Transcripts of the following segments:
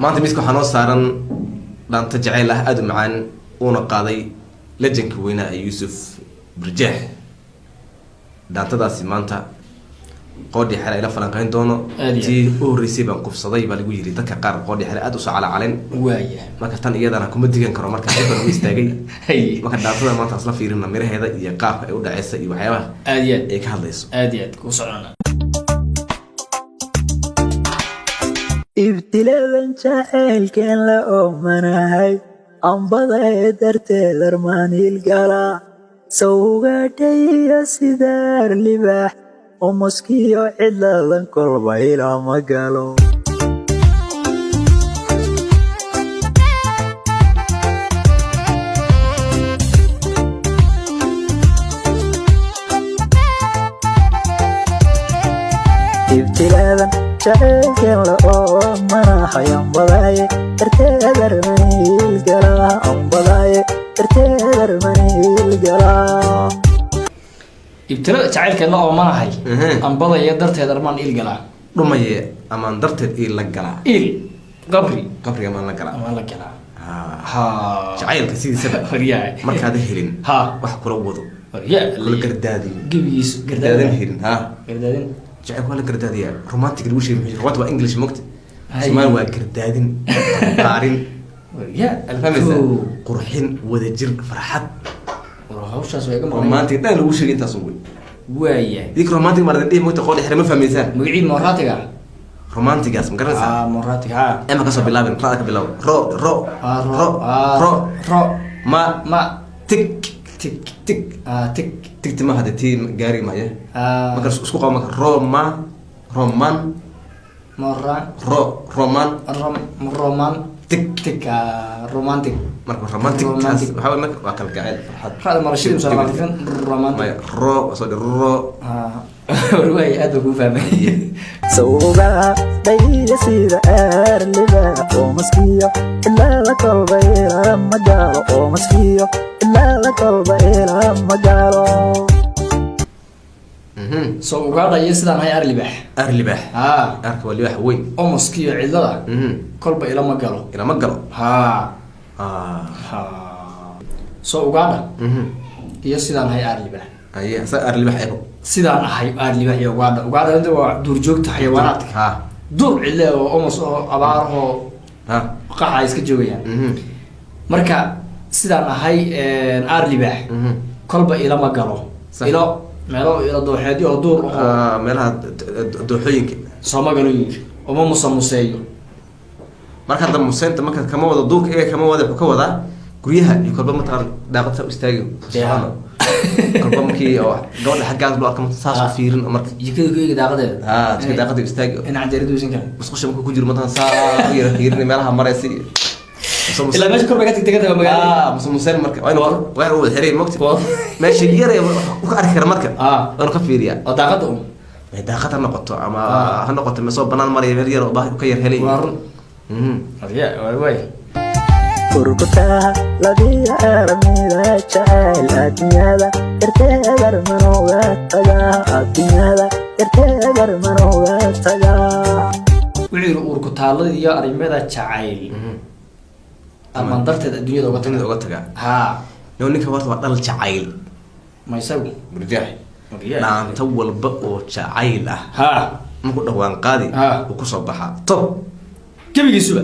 maanta miiska waxaa noo saaran dhaanta jacayl ah aada u macaan uuna qaaday lejanka weynaa ee yuusuf burjeex. dhaantadaasi maanta qoodhi xale ila falanqayn doono. tii u horreysay baan qufsaday baa lagu yiri dadka qaar qoodhi xale aada usoo calacalen waaya marka tan iyadana kuma digan karo marka xibban u istaagay. marka dhaantada maanta isla fiirina miraheeda iyo qaabka ay u dhaceysa iyo waxyaabaha aad iyo ay ka hadlayso. aad iyo aad ku socona ibtiladan jacaylkeen la oomanahay ambada ee darteed armaaniil gala sawgadhayiyo sidaar libaax oo moskiyo cidladan kolba ilama galo. ibtiladan jacaylkeen la oomanahay ambadaye darteed armaaniil gala ambadaye darteed armaaniil gala. ibtilada jacaylkeedna oo manahay ambadaya darteed armaan il galaa dhumaye amaan darteed il la galaa il qabriga amaan la galaa amaan la galaa ha jacaylka sidiisaba markaad helin wax kula wado kula gardaadiyo gebigiis gardaadan helin gardaadin jacayl waa la gardaadiya romantic lagu sheegay romantic waa english mogta Soomaali waa gardaadin qaarin alfahmaysa qurxin wadajir farxad hawshaas way romantic dhan lagu sheegay intaas ugu waaya dik romantic marada dhib mogta qoodhi xirma fahmaysan magiciid moratiga romantigaas ma garanaysaa moratiga ama kasoo bilaabin raad ka bilaab ro ma tik tigtima hada tii gaari maya marka isku qabo marka roman tik romantic marka romantic waxa marka waa kala gacayl farxad raad marashid soo martifin romantic ro soo ro way aad ugu fahmay sawga dhayiyo sida aar libaax oo moskiyo ilaa la kolba ilama galo oo moskiyo ilaa la kolba ilama galo. soo ugaadhayo sidaan hay arlibax arka waa libaax weyn oo moskiyo cidlada kolba ilama galo soo ugaadha iyo sidaan hay arlibax arlibax sidaan ahay arlibax iyo ugaadha inta waa duur joogta xayawaanaadka duur cidle oo omos oo abaar oo qaxa iska joogayaan marka sidaan ahay arlibax kolba ilama galo ilo meelo ilo dooxeedyo oo duur meelaha dooxooyinka sooma galo oma musamuseeyo marka hadda museenta marka kama wada duurka iyaga kama wada wuxuu ka wadaa guryaha iyo kolba mataqaan daaqadta istaagi kolba markii oo gabadha xaggaas loo arka saas u fiirin marka jikada daaqadeeda jikada daaqada istaagi dhinaca jeeridu isin kan musqusha marka ku jiro mataqaan saa u yara fiirin meelaha maraysi ilaa meesha korba ka tagtay magaalada museen marka waa uu xiray mogti meesha yar u ka arki kara marka oo ka fiiriya oo daaqada ay daaqada noqoto ama ha noqoto meesoo banaan maraya meel yar oo baahi ka yar helay way urkutaha labiya armida jacayl adduunyada darteed armanooga tagaa adduunyada darteed armanooga tagaa. wixii urkutaalada iyo arrimada jacayl ama darteed adduunyada uga tagaa ninka horta waa dhal jacayl ma isagu burjeex dhaanta walba oo jacayl ah marku dhawaan qaadi uu kusoo baxaa top gebigiisaba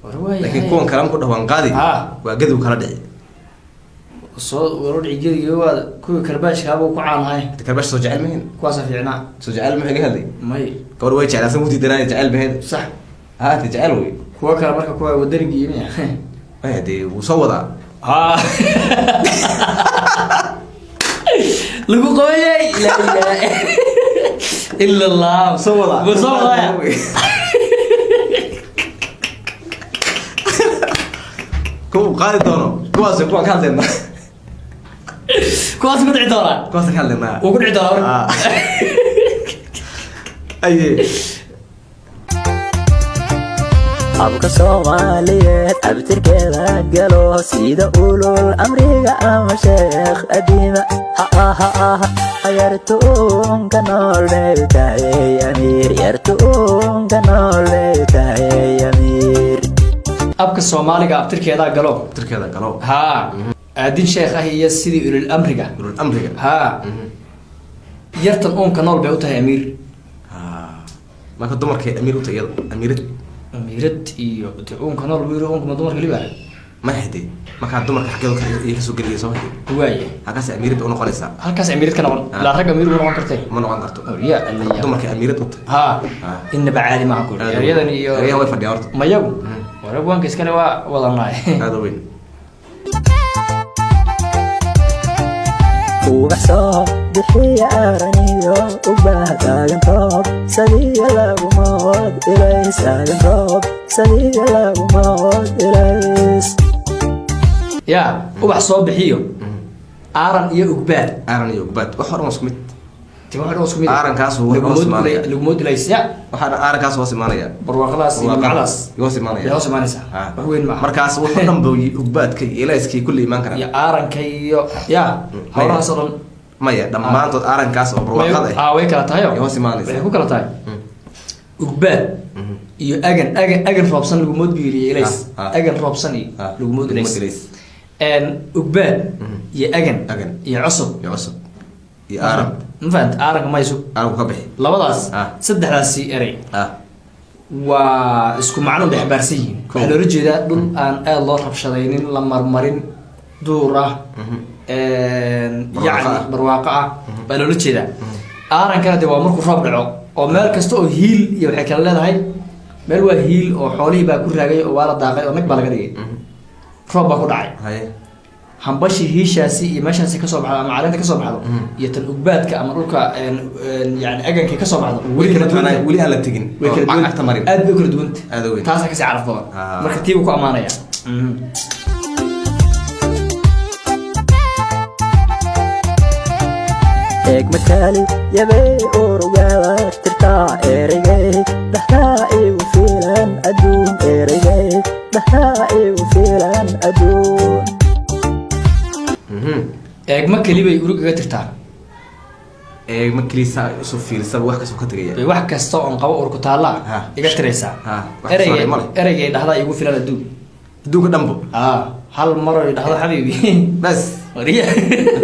laakiin kuwan kale marku dhawaan qaadi waa gadigu kala dhici soo warodhici gediga waa kuwii karbaashkaabuu ku caanahay karbaash soo jecel mahin kuwaasa fiicnaa soo jecel maxay ga hadlay may gabadh way jeclaasan wutii danaaya jecel baheed sax ta jecel wey kuwa kale marka kuwa wadanigii imiya dee wuu soo wadaa lagu qoyay laa ilaaha illa allah soo wadaa kuwa qaadi doono kuwaas kuwaan ka hadlaynaa kuwaas ku dhici doonaa kuwaas ka hadlaynaa wuu ku dhici doonaa aye abka Soomaaliyeed abtirkeeda galo sida ulul amriga ama sheekh adiima yartuun kanol tahay amir yartuun kanol tahay amir abka Soomaaliga abtirkeeda galo ha adin sheekh ah iyo sidii ulul amriga ha yartan uun kanol bay u tahay amir marka dumarkay amir u tahay أميرت إيو تقوم كنار بيرو أنكم دمر كليبا ما حدي ما كان دمر حقيقة يكسو قليل صوتي واي هكاس أميرت أنا قليسا هكاس أميرت كنا لا رجع أمير ولا عقرتين ما نقدرتو يا اللي دمر كأميرت ها إن بعالي معقول رياضة رياضة وين فدي أرض ما يو وربوان كيس كنا والله ناي هذا وين وبحصاب بحية أرانيو وبهداغن طاب سدية لابو مواد إليس هاغن طاب سدية لابو مواد إليس يا وبحصاب بحيو آران إيو أقبال وحر مسكمت تبغى مسكمت آران كاس هو لقمود إليس يا وحر آران كاس هو سمانيا برواقلاس معلاس يو سمانيا وين ما مركاس وحرم بوي أقبال كي إليس كي كل إيمان كنا يا آران كي يا هورا صلون maya dhammaantood arankaas oo barwaaqada way kala tahay oo simaanaysa way ku kala tahay ugbaad iyo agan roobsan lagu moodbiiriyay ilays agan roobsan lagu moodbiiriyay ugbaad iyo agan iyo cusub iyo aran ma fahant aranka ma isu aran ka bixi labadaas saddexdaasi eray waa isku macno dhexbaarsan yihiin waxa loo jeedaa dhul aan aad loo rabshadaynin la marmarin duur ah يعني برواقة بلولو كذا آران كانت هو مركو راب دعو أو مال كستو هيل يبحث كلا هاي مال هو هيل أو حوالي بكل رجاي أو ولا داقي أو مقبل كذي راب بكون عاي هم بشي هي شاسي ماشي كسب على معلنة كسب على يتنقبات كأمرك يعني أجن كسب على ولي على تجين احتمالين أدي كل دونت تاسع كسي عرف ضوء مركتيب وكو أمانة يعني مكالي يبي أورجالا ترتاع إيرجاي بهاي وفيلان أدون إيرجاي بهاي وفيلان أدون مكالي بي أورجالا ترتاع مكالي سوفيل سب واحد كسب كتريا واحد كسر عن قوة أوركوتالا إيجاتريسا إيرجاي ده هذا يقول فيلان أدون دوك دمبو هل مرة ده هذا حبيبي بس وريا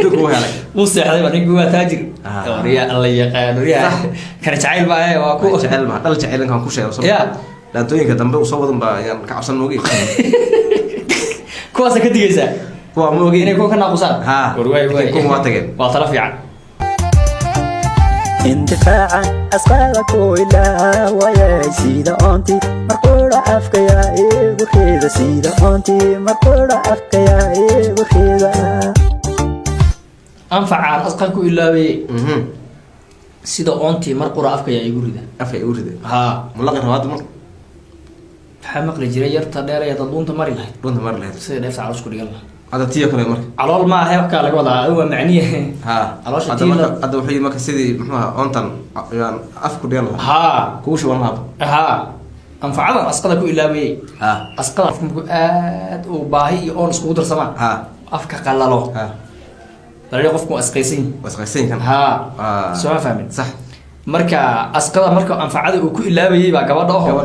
دوك هو هذا وصي هذا بني جوا تاجر وريا الله يقان وريا كان شعيل بقى واكو شعيل ما قال شعيل كان كوشة وصل لا توين كدمبه وصوّد بقى يعني كعصن موجي كواسة كديجة كوا موجي إنه كوا كنا قصار ورواي كوا ما تجين وطرف يعني اندفاعا أسقالك إلا ويا سيدة أنتي مرقورة أفكيا وخيدة سيدة أنتي مرقورة أفكيا وخيدة أنفع عن أسقالك إلا بي سيدة أنتي مرقورة أفكيا يقولده أفكيا يقولده ملاقي رواد مر حمق لجري يرتا دير يتضون تمري له دون تمري له سيدة نفس على شكر يلا هذا تيجي كله مر على الله ما هي وكالة وضع هو معنيه على وش هذا وحي ما كسيدي محمد أنتن يعني أفكر يلا كوش ولا أنفع عن أسقالك إلا بي أسقال فمكؤات وباهي أون سكوتر سما أفكا قلالو بل يقفكم أسقيسين كان سواء فاهمين صح مركا أسقال مركا أنفع عن وكو إلا بي بقى قبضه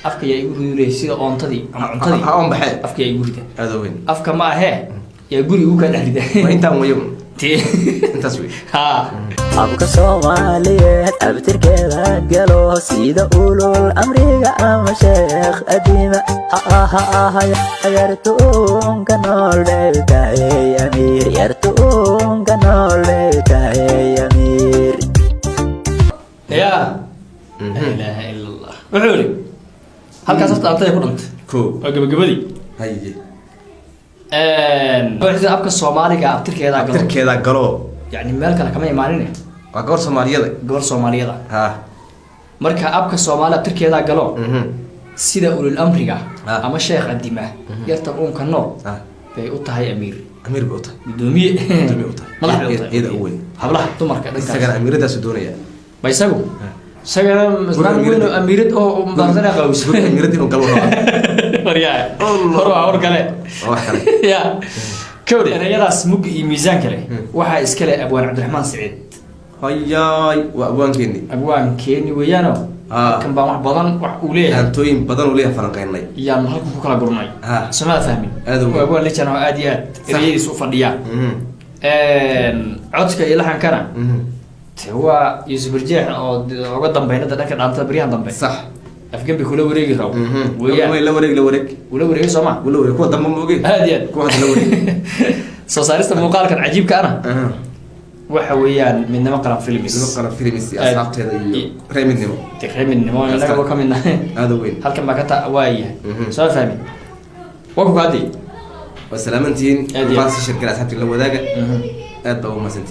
أفكا يقولوا لي سيدا أنتدي أم بحال أفكا يقولوا ده هذا وين أفكا ما هي يقولوا يوكا نحن ده وإنت ويوم أنت سوي أبوك Soomaaliyeed abtirkeeda galo sida ulul amriga ama sheekh adiima yartuun kanol tahay amir yartuun kanol tahay amir يا لا إله إلا الله وحولي هل كسرت أنت يا كنت كو قبلي هاي وحده أبوك Soomaaliga abtirkeeda galo يعني مالك أنا كمان يمانينه وقور Soomaaliya قور Soomaaliya marka abka Soomaaliya abtirkeeda galo sida ulul amriga ama sheekh adiima yarta uunka nool bay u tahay amir bay u tahay gudoomiye u tahay madaxda iyada weyn hablaha dumarka isaga amiradaas doonaya baysagu سجنا مسلم وينو أميرت أو مدرسنا قوس أميرت إنه قالوا مريا هو أور كله يا كوري أنا يراس مج ميزان كله واحد إسكله أبوان عبد الرحمن سعيد هياي وأبوان كيني ويانو كم بام بدن ووليه أنتوين بدن وليه فرنقين لي يا نهاركم كلا قرناي سمع فهمي وأبوان ليش أنا أديات اللي يسوق فديا عدك إلى حن كنا هو يوسف الرجيح أو قدام بيننا ده كان عم تبريان ضم بين صح أفكر بيقولوا وريق راو ولا وريق سمع ولا وريق هو ضم موجي هادي هو هذا وريق صارست المقال كان عجيب كأنا وحويان من نمقرأ فيلمس أصحاب هذا ريم النمو تخيم النمو لا هو كم هذا وين هل كان بكتا وايه سؤال فهمي وكو قادي والسلامتين باص الشركة أصحاب تقول وداقة أدبوا ما سنتين